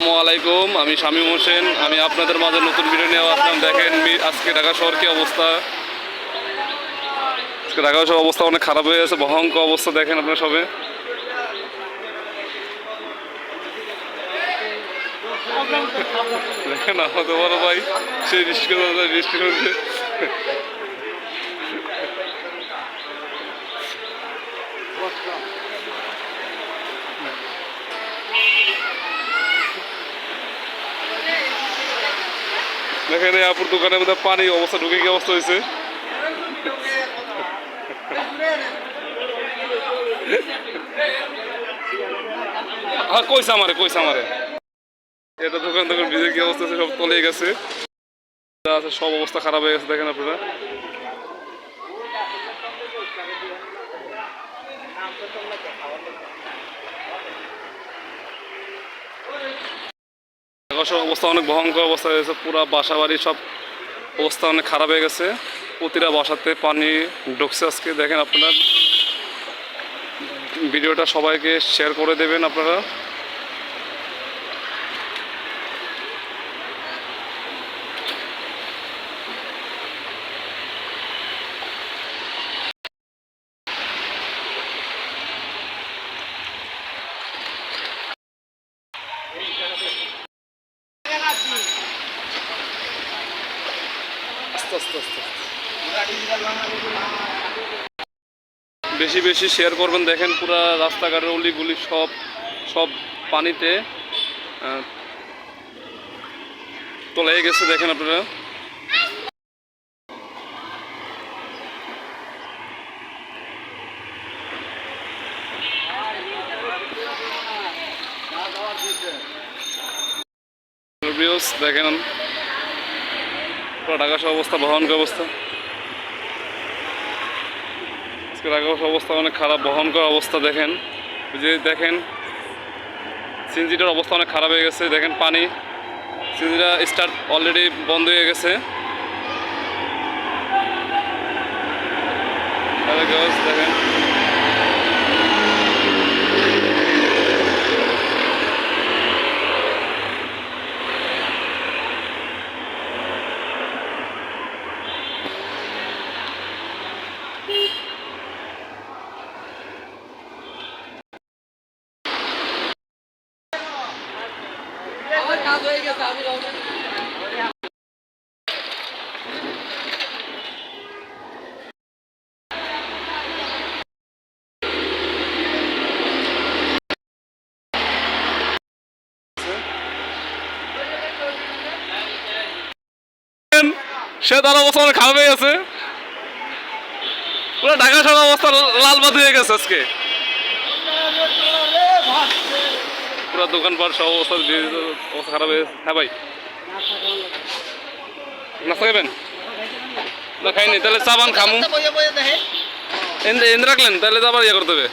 আসসালামু আলাইকুম, আমি শামীম হোসেন। আমি আপনাদের মাঝে নতুন ভিডিও নিয়ে আসলাম। দেখেন আজকে ঢাকা শহর কি অবস্থা। আজকে ঢাকা শহর অবস্থা অনেক খারাপ হয়ে গেছে, ভয়ঙ্কর অবস্থা। দেখেন আপনারা সবে দেখেন আমাদের বড় ভাই সেই রিস্ক করছে। দেখেন এই আপুর দোকানের মধ্যে পানি অবস্থা ঢুকে কি অবস্থা হয়েছে। কইসা আমারে এটা দোকান ভিজে কি অবস্থা, সব তলে গেছে, সব অবস্থা খারাপ হয়ে গেছে। দেখেন আপনারা অবস্থা অনেক ভয়ঙ্কর অবস্থা হয়ে গেছে। পুরো বাসা বাড়ি সব অবস্থা অনেক খারাপ হয়ে গেছে। প্রতিটা বাসাতে পানি ঢুকছে আজকে। দেখেন আপনারা ভিডিওটা সবাইকে শেয়ার করে দেবেন আপনারা। বেশি বেশি শেয়ার করবেন। দেখেন পুরা রাস্তাঘাটের অলিগুলি সব সব পানিতে তলায় গেছে। দেখেন আপনারা দেখেন পুরো ঢাকা শহর অবস্থা ভয়ঙ্কর অবস্থা। আজকে ঢাকা শহর অবস্থা অনেক খারাপ, ভয়ঙ্কর অবস্থা। দেখেন যে দেখেন সিএনজিটার অবস্থা অনেক খারাপ হয়ে গেছে। দেখেন পানি, সিএনজিটা স্টার্ট অলরেডি বন্ধ হয়ে গেছে। দেখেন সে তার অবস্থা অনেক খারাপ হয়ে গেছে। পুরো ঢাকা শহর অবস্থা লালবাদ হয়ে গেছে আজকে। পুরো দোকানপাট সব অবস্থা অবস্থা খারাপ হয়ে গেছে। হ্যাঁ ভাই, নাস্তা খাবেন না? খাইনি তাহলে চা পান খামু। এনে রাখলেন তাহলে তো আবার ইয়ে করতে হবে।